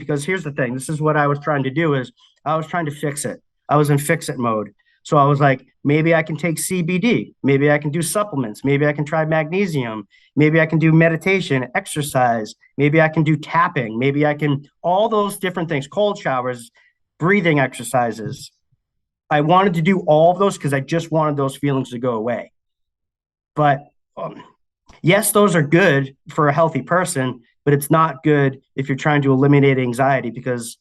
because here's the thing. This is what I was trying to do is I was trying to fix it. I was in fix it mode. So I was like, maybe I can take CBD. Maybe I can do supplements. Maybe I can try magnesium. Maybe I can do meditation, exercise. Maybe I can do tapping. Maybe I can, all those different things, cold showers, breathing exercises. I wanted to do all of those because I just wanted those feelings to go away. But yes, those are good for a healthy person, but it's not good if you're trying to eliminate anxiety because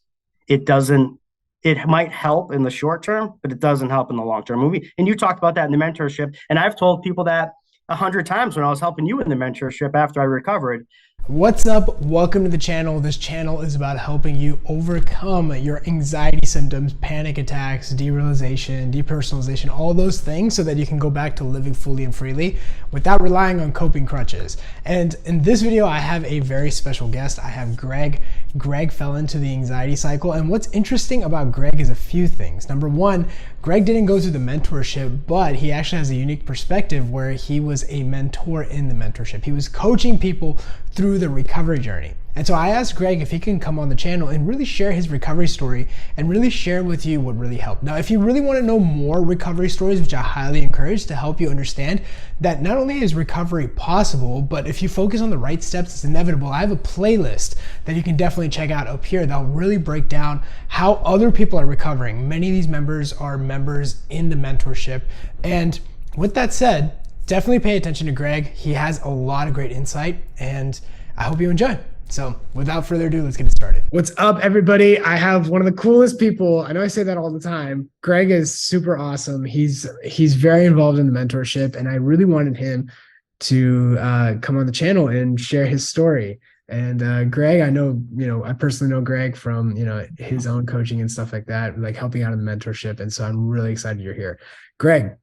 it doesn't, it might help in the short term, but it doesn't help in the long term. And you talked about that in the mentorship. And I've told people that 100 times when I was helping you in the mentorship after I recovered. What's up? Welcome to the channel. This channel is about helping you overcome your anxiety symptoms, panic attacks, derealization, depersonalization, all those things so that you can go back to living fully and freely without relying on coping crutches. And in this video, I have a very special guest. I have Greg. Greg fell into the anxiety cycle. And what's interesting about Greg is a few things. Number one, Greg didn't go through the mentorship, but he actually has a unique perspective where he was a mentor in the mentorship. He was coaching people through the recovery journey. And so I asked Greg if he can come on the channel and really share his recovery story and really share with you what really helped. Now, if you really want to know more recovery stories, which I highly encourage to help you understand that not only is recovery possible, but if you focus on the right steps, it's inevitable. I have a playlist that you can definitely check out up here that'll really break down how other people are recovering. Many of these members are members in the mentorship. And with that said, definitely pay attention to Greg. He has a lot of great insight and I hope you enjoy. So without further ado, let's get started. What's up, everybody? I have one of the coolest people. I know I say that all the time. Greg is super awesome. He's very involved in the mentorship, and I really wanted him to come on the channel and share his story. And Greg, I personally know Greg from, his own coaching and stuff like that, like helping out in the mentorship. And so I'm really excited you're here. Greg,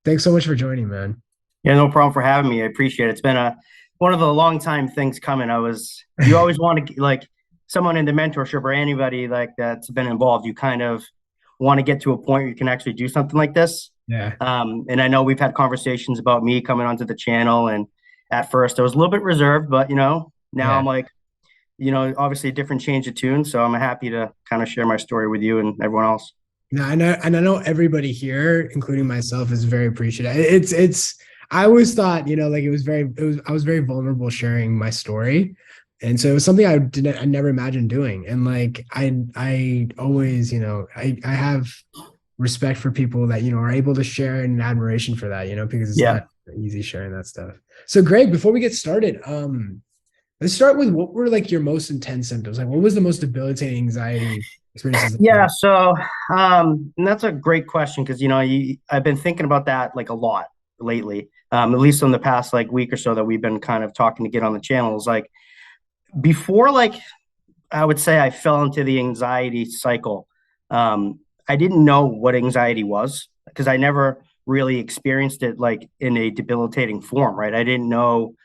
thanks so much for joining, man. Yeah, no problem for having me. I appreciate it. It's been one of the long time things coming. You always want to, like, someone in the mentorship or anybody like that's been involved, you kind of want to get to a point where you can actually do something like this. Yeah. And I know we've had conversations about me coming onto the channel, and at first I was a little bit reserved, but now I'm like, obviously a different change of tune. So I'm happy to kind of share my story with you and everyone else. No, I know everybody here, including myself, is very appreciative. I always thought, I was very vulnerable sharing my story. And so it was something I never imagined doing. And like, I always, I have respect for people that, are able to share and admiration for that, because it's not easy sharing that stuff. So Greg, before we get started, let's start with what were like your most intense symptoms? Like what was the most debilitating anxiety experiences? Yeah. So, and that's a great question. Cause I've been thinking about that like a lot lately. At least in the past like week or so that we've been kind of talking to get on the channels. Like before, like I would say I fell into the anxiety cycle. I didn't know what anxiety was because I never really experienced it like in a debilitating form, right? I didn't know,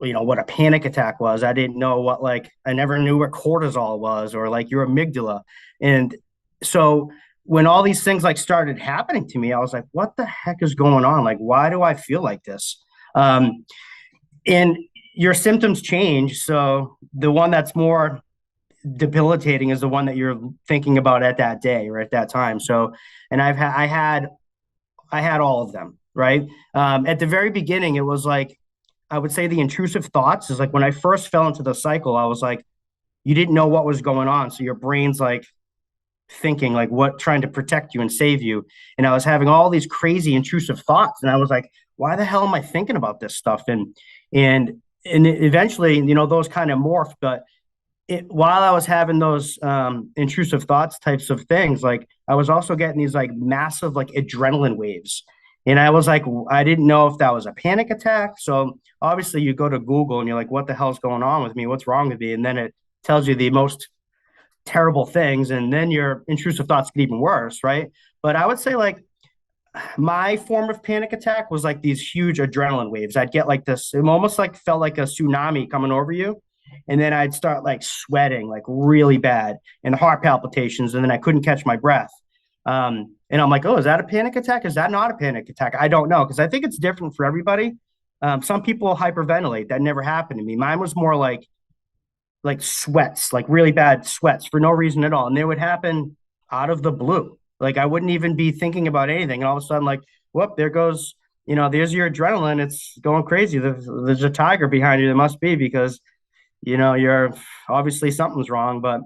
what a panic attack was. I didn't know I never knew what cortisol was or like your amygdala. And so when all these things like started happening to me, I was like, what the heck is going on? Like, why do I feel like this? And your symptoms change. So the one that's more debilitating is the one that you're thinking about at that day or at that time. So, and I had all of them, right? At the very beginning, it was like, I would say the intrusive thoughts is like when I first fell into the cycle, I was like, you didn't know what was going on. So your brain's like, thinking like trying to protect you and save you. And I was having all these crazy intrusive thoughts. And I was like, why the hell am I thinking about this stuff? And eventually, those kind of morphed. But while I was having those intrusive thoughts types of things, like I was also getting these like massive like adrenaline waves. And I was like, I didn't know if that was a panic attack. So obviously you go to Google and you're like, what the hell's going on with me? What's wrong with me? And then it tells you the most terrible things, and then your intrusive thoughts get even worse, right? But I would say like my form of panic attack was like these huge adrenaline waves. I'd get like this, it almost like felt like a tsunami coming over you, and then I'd start like sweating like really bad and heart palpitations, and then I couldn't catch my breath. And I'm like, oh, is that a panic attack? Is that not a panic attack? I don't know, because I think it's different for everybody. Some people hyperventilate. That never happened to me. Mine was more like like sweats, like really bad sweats for no reason at all. And they would happen out of the blue. Like I wouldn't even be thinking about anything. And all of a sudden, like, whoop, there goes, there's your adrenaline. It's going crazy. There's a tiger behind you. There must be because, you're obviously something's wrong. But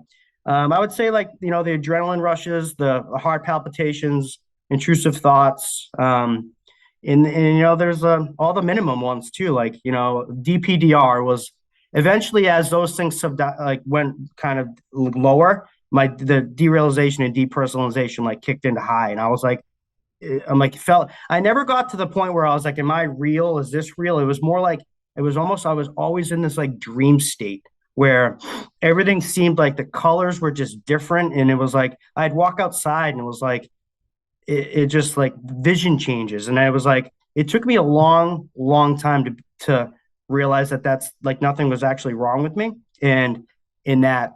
I would say like, the adrenaline rushes, the heart palpitations, intrusive thoughts. And there's all the minimum ones too. Like, DPDR was eventually as those things like went kind of lower, the derealization and depersonalization like kicked into high. And I was like, felt I never got to the point where I was like, am I real? Is this real? It was more like it was almost I was always in this like dream state where everything seemed like the colors were just different. And it was like I'd walk outside and it was like it just like vision changes. And I was like, it took me a long, long time to realize that that's like nothing was actually wrong with me. And in that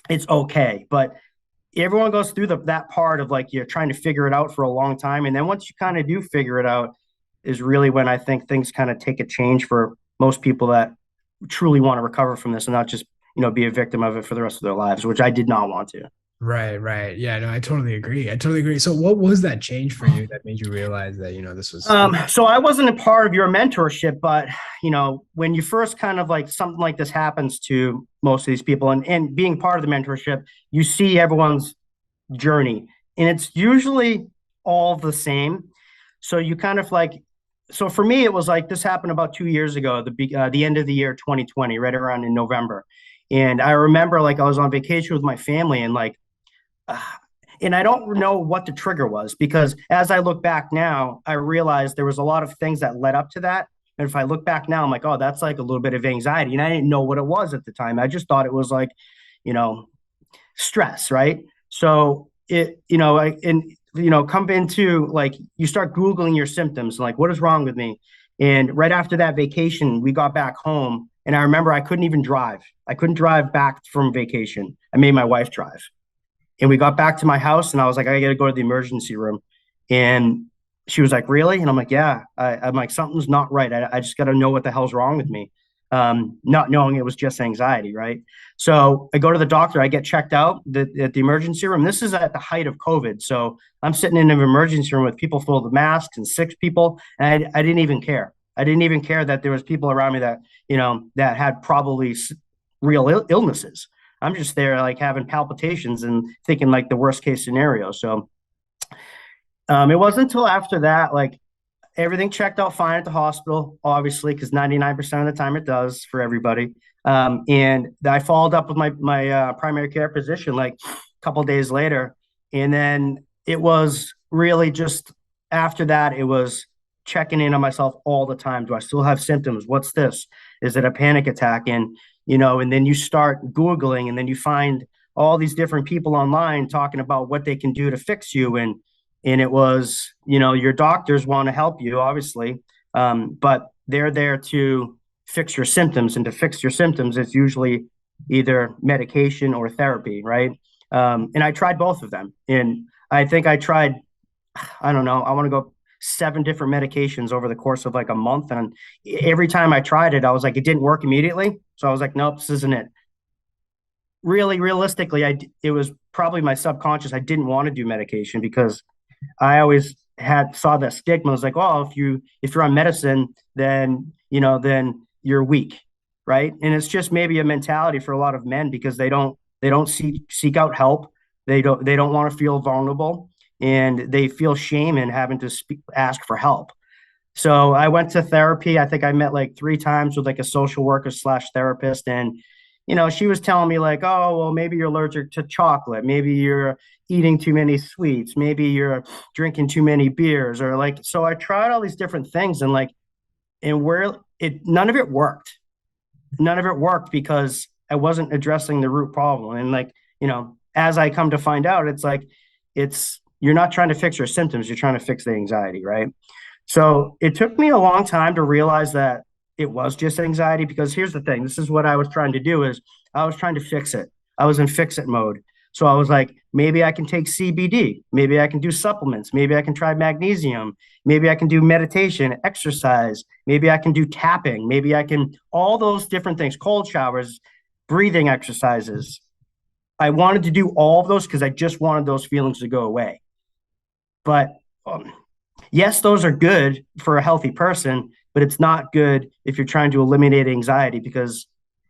it's okay. But everyone goes through that part of like you're trying to figure it out for a long time. And then once you kind of do figure it out, is really when I think things kind of take a change for most people that truly want to recover from this and not just, be a victim of it for the rest of their lives, which I did not want to. Right, right. Yeah, no, I totally agree. I totally agree. So what was that change for you that made you realize that, this was So I wasn't a part of your mentorship, but when you first kind of like something like this happens to most of these people and being part of the mentorship, you see everyone's journey and it's usually all the same. So you kind of like, so for me, it was like this happened about 2 years ago, the end of the year 2020, right around in November. And I remember like I was on vacation with my family and like, and I don't know what the trigger was because as I look back now, I realized there was a lot of things that led up to that. And if I look back now, I'm like, oh, that's like a little bit of anxiety. And I didn't know what it was at the time. I just thought it was like, you know, stress, right? So come into like, you start Googling your symptoms, like, what is wrong with me? And right after that vacation, we got back home. And I remember I couldn't even drive. I couldn't drive back from vacation. I made my wife drive. And we got back to my house and I was like, I got to go to the emergency room. And she was like, really? And I'm like, yeah. I'm like, something's not right. I just got to know what the hell's wrong with me. Not knowing it was just anxiety, right? So I go to the doctor. I get checked out at the emergency room. This is at the height of COVID. So I'm sitting in an emergency room with people full of masks and sick people. And I didn't even care. I didn't even care that there was people around me that, that had probably real illnesses. I'm just there like having palpitations and thinking like the worst case scenario. So it wasn't until after that, like everything checked out fine at the hospital, obviously, because 99% of the time it does for everybody. And I followed up with my primary care physician like a couple of days later. And then it was really just after that, it was checking in on myself all the time. Do I still have symptoms? What's this? Is it a panic attack? And and then you start Googling and then you find all these different people online talking about what they can do to fix you. And it was, your doctors want to help you, obviously, but they're there to fix your symptoms. And to fix your symptoms, it's usually either medication or therapy, right? And I tried both of them. And I think I tried, I don't know, I want to go 7 different medications over the course of like a month. And every time I tried it, I was like, it didn't work immediately. So I was like, nope, this isn't it. Really, realistically, it was probably my subconscious. I didn't want to do medication because I always saw that stigma. I was like, oh, if you're on medicine, then then you're weak, right? And it's just maybe a mentality for a lot of men because they don't seek out help. They don't want to feel vulnerable. And they feel shame in having to ask for help. So I went to therapy. I think I met like 3 times with like a social worker / therapist. And, she was telling me like, oh, well, maybe you're allergic to chocolate. Maybe you're eating too many sweets. Maybe you're drinking too many beers or like, so I tried all these different things and like, none of it worked. None of it worked because I wasn't addressing the root problem. And like, as I come to find out, it's like, you're not trying to fix your symptoms, you're trying to fix the anxiety, right? So it took me a long time to realize that it was just anxiety because here's the thing, this is what I was trying to do is I was trying to fix it. I was in fix it mode. So I was like, maybe I can take CBD, maybe I can do supplements, maybe I can try magnesium, maybe I can do meditation, exercise, maybe I can do tapping, maybe I can, all those different things, cold showers, breathing exercises. I wanted to do all of those because I just wanted those feelings to go away. But yes, those are good for a healthy person, but it's not good if you're trying to eliminate anxiety because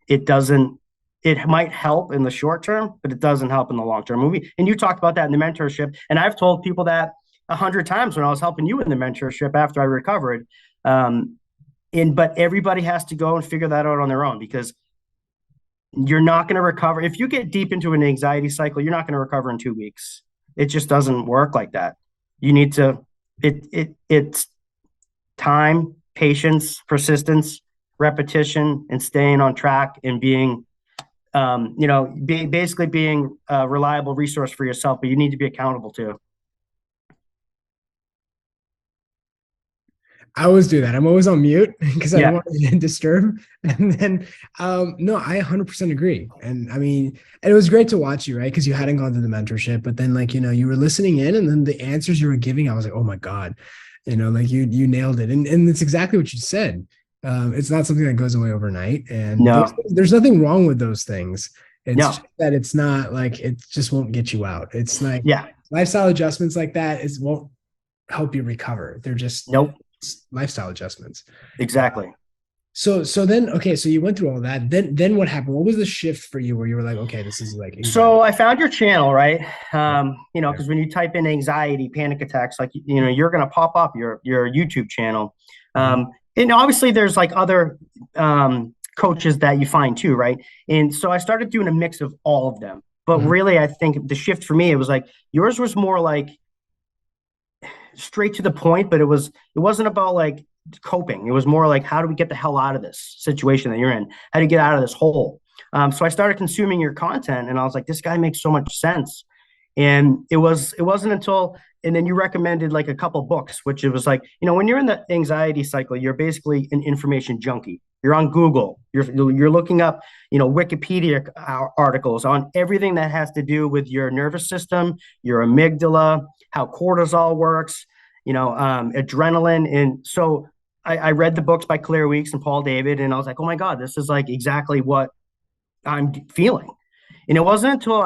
it doesn't, it might help in the short term, but it doesn't help in the long term. And you talked about that in the mentorship. And I've told people that 100 times when I was helping you in the mentorship after I recovered. But everybody has to go and figure that out on their own because you're not going to recover. If you get deep into an anxiety cycle, you're not going to recover in 2 weeks. It just doesn't work like that. You need to, it's time, patience, persistence, repetition, and staying on track and being, basically being a reliable resource for yourself, but you need to be accountable too. I always do that. I'm always on mute because I don't Yeah. want to disturb. And then, no, I 100% agree. And I mean, and it was great to watch you, right? Because you hadn't gone through the mentorship, but then like, you were listening in and then the answers you were giving, I was like, oh my God, like you nailed it. And it's exactly what you said. It's not something that goes away overnight. And No. there's nothing wrong with those things. It's No. just that it's not like, it just won't get you out. It's like Yeah. lifestyle adjustments like that won't help you recover. They're just Nope. lifestyle adjustments. Exactly. So then, okay, so you went through all of that. Then what happened? What was the shift for you where you were like, okay, this is like anxiety? So I found your channel, right? Because when you type in anxiety, panic attacks, like you're gonna pop up your YouTube channel. And obviously there's like other coaches that you find too, right? And so I started doing a mix of all of them. But really, I think the shift for me, it was like yours was more like straight to the point, but it wasn't about like coping. It was more like, how do we get the hell out of this situation that you're in? How do you get out of this hole? So I started consuming your content and I was like, this guy makes so much sense. And it wasn't until, and then you recommended like a couple books, which it was like, when you're in the anxiety cycle, you're basically an information junkie. You're on Google, you're looking up, Wikipedia articles on everything that has to do with your nervous system, your amygdala, how cortisol works, adrenaline. And so I read the books by Claire Weeks and Paul David, and I was like, oh my God, this is like exactly what I'm feeling. And it wasn't until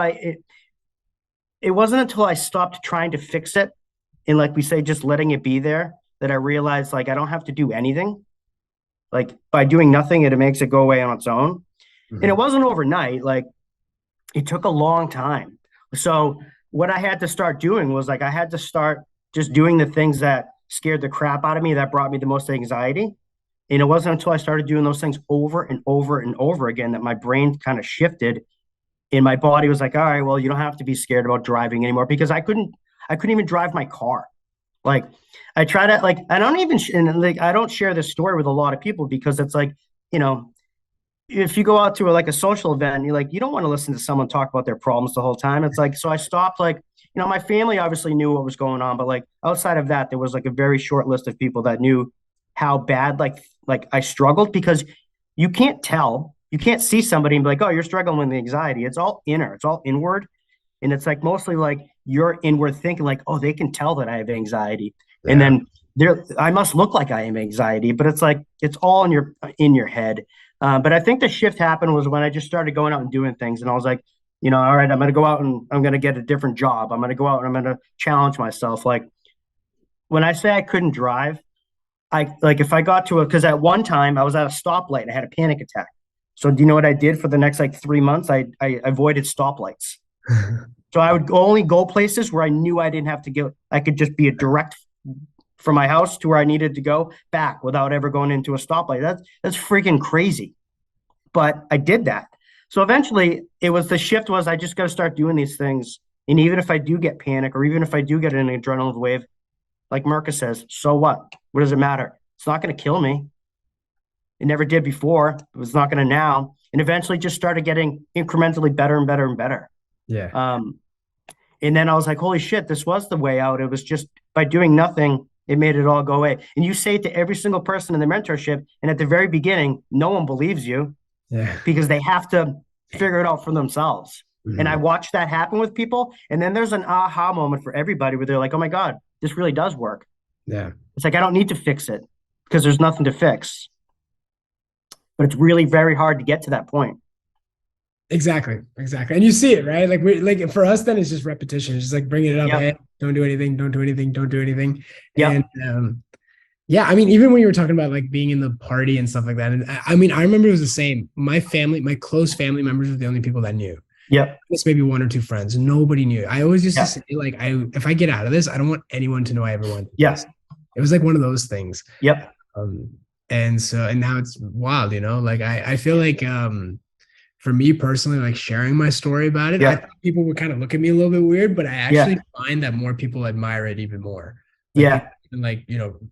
I stopped trying to fix it and, like we say, just letting it be there, that I realized like I don't have to do anything. Like by doing nothing, it makes it go away on its own. And it wasn't overnight. Like it took a long time. So what I had to start doing was like I had to start just doing the things that scared the crap out of me, that brought me the most anxiety. And it wasn't until I started doing those things over and over and over again that my brain kind of shifted and my body was like, all right, well, you don't have to be scared about driving anymore, because I couldn't even drive my car. Like I try to, like, I don't even, and like, I don't share this story with a lot of people because it's like, if you go out to like a social event, you're like, you don't want to listen to someone talk about their problems the whole time. It's like, so I stopped, like, my family obviously knew what was going on, but like outside of that, there was like a very short list of people that knew how bad, like I struggled, because you can't see somebody and be like, oh, you're struggling with anxiety. It's all inner, it's all inward. And it's like mostly like your inward thinking, like, oh, they can tell that I have anxiety. Yeah. And then I must look like I am anxiety, but it's like, it's all in your head. But I think the shift happened was when I just started going out and doing things. And I was like, all right, I'm going to go out and I'm going to get a different job. I'm going to go out and I'm going to challenge myself. Like when I say I couldn't drive, if I got to because at one time I was at a stoplight and I had a panic attack. So do you know what I did for the next like 3 months? I avoided stoplights. So I would only go places where I knew I didn't have to go. I could just be a direct from my house to where I needed to go back without ever going into a stoplight. That's freaking crazy. But I did that. So eventually the shift was I just got to start doing these things. And even if I do get panic, or even if I do get an adrenaline wave, like Marcus says, so what? What does it matter? It's not going to kill me. It never did before. It's not going to now. And eventually just started getting incrementally better and better and better. Yeah. And then I was like, holy shit, this was the way out. It was just by doing nothing, it made it all go away. And you say it to every single person in the mentorship. And at the very beginning, no one believes you because they have to figure it out for themselves. Mm-hmm. And I watched that happen with people. And then there's an aha moment for everybody where they're like, oh my God, this really does work. Yeah. It's like, I don't need to fix it because there's nothing to fix. But it's really very hard to get to that point. Exactly, exactly. And you see it, right? Like we like for us, then it's just repetition. It's just like bringing it up. Yep. Hey, don't do anything, don't do anything, don't do anything. And Yep. yeah, I mean, even when you were talking about like being in the party and stuff like that, and I mean, I remember it was the same. My family, my close family members were the only people that knew. Yep. Just maybe one or two friends. Nobody knew. I always used to Yep. say, like, if I get out of this, I don't want anyone to know I ever went through this. Yep. It was like one of those things. Yep. Um, and now it's wild, like I feel like for me personally, like sharing my story about it, I Yep. thought people would kind of look at me a little bit weird, but I actually Yeah. find that more people admire it even more. Like Yeah. people like,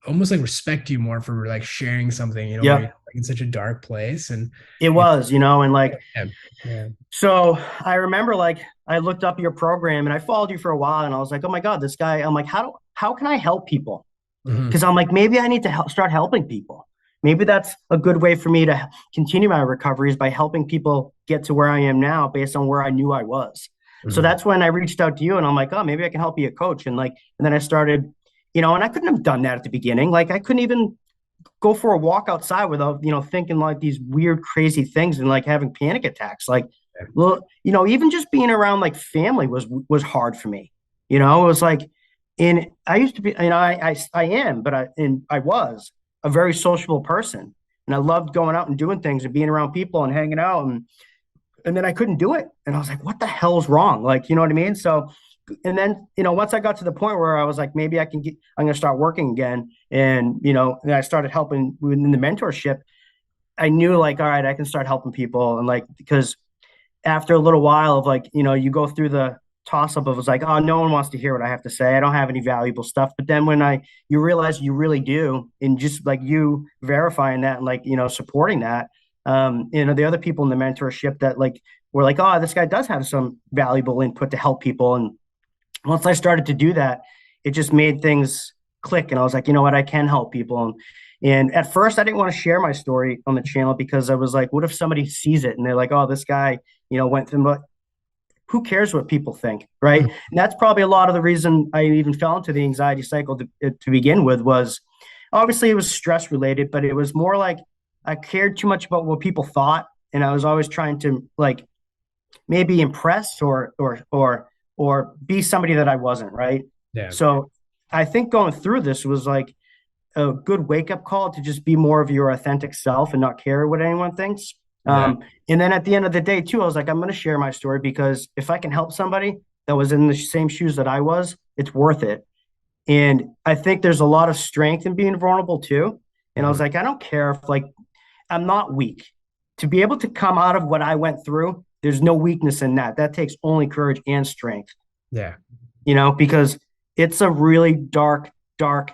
almost like respect you more for like sharing something, where you're Yep. like in such a dark place. It And was, and like, yeah, yeah. so I remember like I looked up your program and I followed you for a while and I was like, oh my God, this guy, I'm like, how can I help people? Because Mhm. I'm like, maybe I need to start helping people. Maybe that's a good way for me to continue my recovery is by helping people get to where I am now based on where I knew I was. So Mhm. that's when I reached out to you and I'm like, oh, maybe I can help be a coach. And then I started, and I couldn't have done that at the beginning. Like I couldn't even go for a walk outside without, thinking like these weird, crazy things and like having panic attacks. Like, well, even just being around like family was hard for me. It was like, and I used to be, I am, but I was a very sociable person, and I loved going out and doing things and being around people and hanging out, and then I couldn't do it, and I was like, what the hell's wrong? Like, you know what I mean? So, and then once I got to the point where I was like, maybe I'm gonna start working again, and and I started helping within the mentorship. I knew like, all right, I can start helping people, and like because after a little while of like, you go through the toss up of it's like, oh, no one wants to hear what I have to say. I don't have any valuable stuff. But then when you realize you really do, and just like you verifying that and like, supporting that, the other people in the mentorship that like were like, oh, this guy does have some valuable input to help people. And once I started to do that, it just made things click. And I was like, you know what, I can help people. And at first, I didn't want to share my story on the channel because I was like, what if somebody sees it and they're like, oh, this guy, went through, but who cares what people think, right? Mhm. And that's probably a lot of the reason I even fell into the anxiety cycle to begin with was obviously it was stress related, but it was more like I cared too much about what people thought. And I was always trying to like maybe impress or be somebody that I wasn't, right? Yeah. So I think going through this was like a good wake up call to just be more of your authentic self and not care what anyone thinks. Yeah. And then at the end of the day, too, I was like, I'm going to share my story because if I can help somebody that was in the same shoes that I was, it's worth it. And I think there's a lot of strength in being vulnerable too. And I was Mhm. like, I don't care if like I'm not weak. To be able to come out of what I went through, there's no weakness in that. That takes only courage and strength, Yeah. because it's a really dark, dark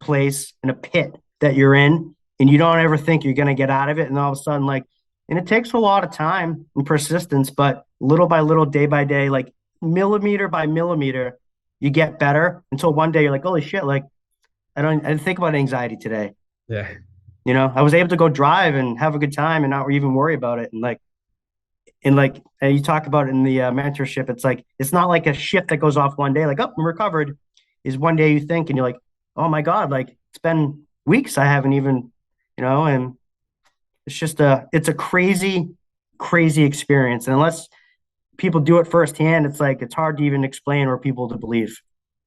place and a pit that you're in, and you don't ever think you're going to get out of it. And all of a sudden, like, and it takes a lot of time and persistence, but little by little, day by day, like millimeter by millimeter, you get better until one day you're like, holy shit, like, I didn't think about anxiety today. Yeah. I was able to go drive and have a good time and not even worry about it. And you talk about it in the mentorship, it's like it's not like a shift that goes off one day like, oh, I'm recovered. Is one day you think and you're like, oh my God, like it's been weeks I haven't even, and it's a crazy, crazy experience, and unless people do it firsthand, it's like it's hard to even explain or people to believe.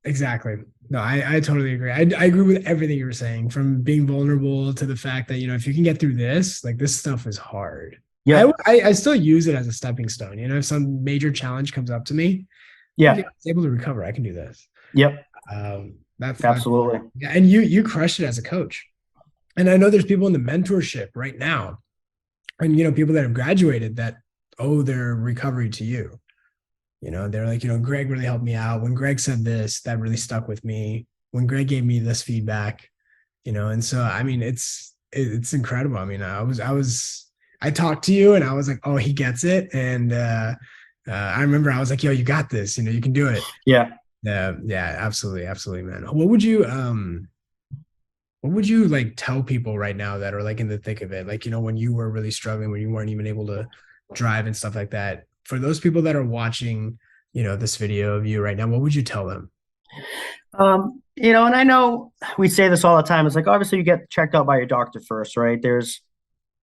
Exactly. No, I totally agree. I agree with everything you were saying, from being vulnerable to the fact that, if you can get through this, like this stuff is hard. Yep. I still use it as a stepping stone. If some major challenge comes up to me, okay, Yeah. I was able to recover. I can do this. Yep. That's Absolutely. yeah. And you crushed it as a coach. And I know there's people in the mentorship right now, and people that have graduated that owe their recovery to you. They're like, Greg really helped me out. When Greg said this, that really stuck with me. When Greg gave me this feedback, and so I mean, it's incredible. I mean, I talked to you and I was like, oh, he gets it. And I remember I was like, yo, you got this. You can do it. Yeah. Yeah, absolutely, absolutely, man. What would you like tell people right now that are like in the thick of it? Like, when you were really struggling, when you weren't even able to drive and stuff like that. For those people that are watching, this video of you right now, what would you tell them? And I know we say this all the time. It's like obviously you get checked out by your doctor first, right?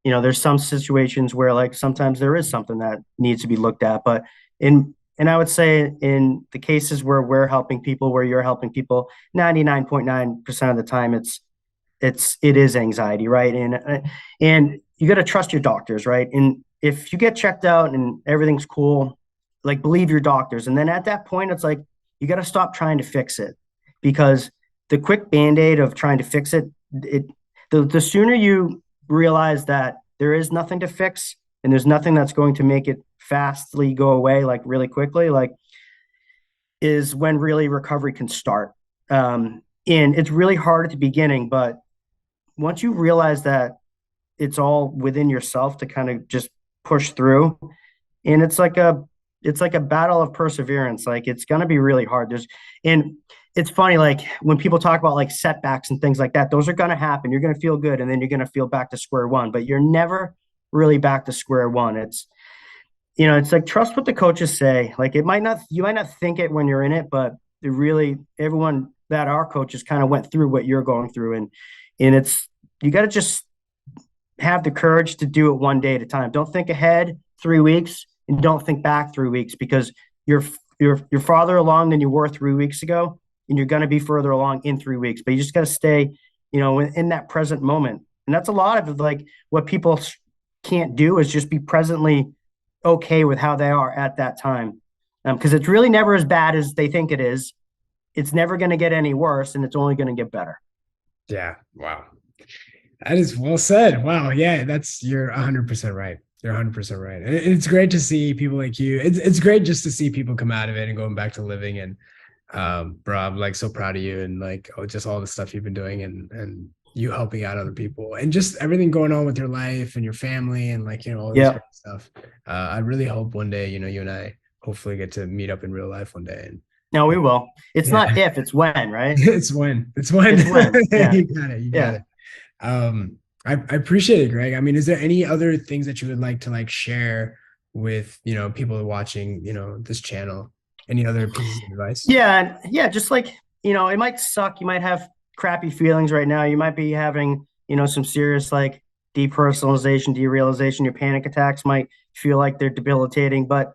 there's some situations where like sometimes there is something that needs to be looked at, but and I would say in the cases where we're helping people, where you're helping people, 99.9% of the time it is anxiety, right? And you got to trust your doctors, right? And if you get checked out and everything's cool, like believe your doctors. And then at that point, it's like you got to stop trying to fix it, because the quick band-aid of trying to fix it, the sooner you realize that there is nothing to fix and there's nothing that's going to make it fastly go away, like really quickly, like is when really recovery can start. And it's really hard at the beginning, but once you realize that it's all within yourself to kind of just push through, and it's like a battle of perseverance. Like it's gonna be really hard. And it's funny, like when people talk about like setbacks and things like that, those are gonna happen. You're gonna feel good, and then you're gonna feel back to square one, but you're never really back to square one. It's like trust what the coaches say. Like you might not think it when you're in it, but it really everyone that our coaches kind of went through what you're going through, and it's you got to just have the courage to do it one day at a time. Don't think ahead 3 weeks and don't think back 3 weeks, because you're farther along than you were 3 weeks ago, and you're going to be further along in 3 weeks. But you just got to stay, in that present moment. And that's a lot of like what people can't do is just be presently okay with how they are at that time, because it's really never as bad as they think it is. It's never going to get any worse, and it's only going to get better. Yeah. Wow. That is well said. Wow. Yeah, you're 100% right. You're 100% right. And it's great to see people like you. It's great just to see people come out of it and going back to living. And bro, I'm like so proud of you, and like just all the stuff you've been doing, and you helping out other people, and just everything going on with your life and your family, and like all this Yeah. great stuff. I really hope one day, you and I hopefully get to meet up in real life one day. And No, we will. It's yeah, not if, it's when, right? it's when. It's when. It's when. Yeah. You got it. You got Yeah. it. I appreciate it, Greg. I mean, is there any other things that you would like to like share with, people watching, this channel? Any other pieces of advice? Yeah. Yeah. Just like, it might suck. You might have crappy feelings right now. You might be having, some serious like depersonalization, derealization. Your panic attacks might feel like they're debilitating, but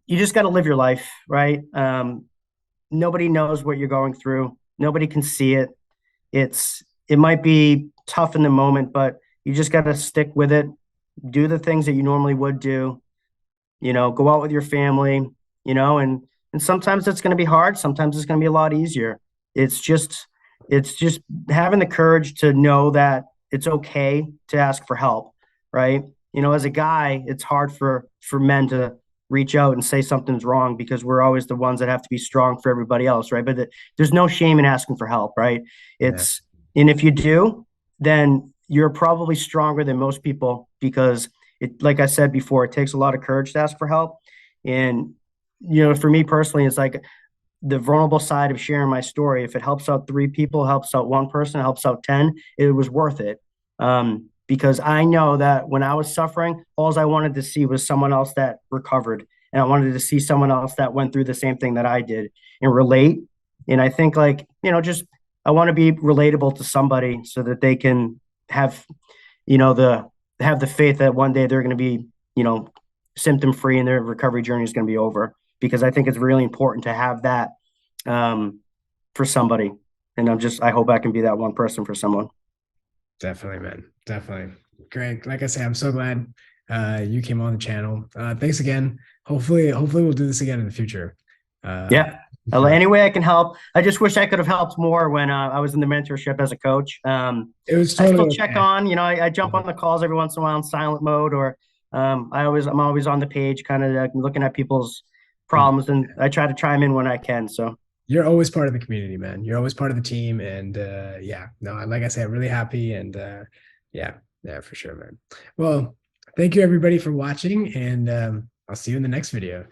you just got to live your life, right? Nobody knows what you're going through. Nobody can see it. It might be tough in the moment, but you just got to stick with it. Do the things that you normally would do. Go out with your family. And sometimes it's going to be hard. Sometimes it's going to be a lot easier. It's just having the courage to know that it's okay to ask for help, right? As a guy, it's hard for men to reach out and say something's wrong, because we're always the ones that have to be strong for everybody else, right? But there's no shame in asking for help, right? Yeah. And if you do, then you're probably stronger than most people, because like I said before, it takes a lot of courage to ask for help. And, for me personally, it's like the vulnerable side of sharing my story. If it helps out 3 people, helps out one person, helps out 10, it was worth it. Because I know that when I was suffering, all I wanted to see was someone else that recovered. And I wanted to see someone else that went through the same thing that I did and relate. And I think like, just I want to be relatable to somebody so that they can have, have the faith that one day they're going to be, symptom free, and their recovery journey is going to be over. Because I think it's really important to have that for somebody. And I hope I can be that one person for someone. Definitely, man. Definitely. Greg, like I say, I'm so glad you came on the channel. Thanks again. Hopefully we'll do this again in the future. Yeah. Any way I can help. I just wish I could have helped more when I was in the mentorship as a coach. It was I totally still check on, I jump on the calls every once in a while in silent mode, or I'm always on the page, kind of looking at people's problems, and I try to chime in when I can. So you're always part of the community, man. You're always part of the team. And yeah, no, like I said, I'm really happy. And yeah, for sure, man. Well, thank you everybody for watching, and I'll see you in the next video.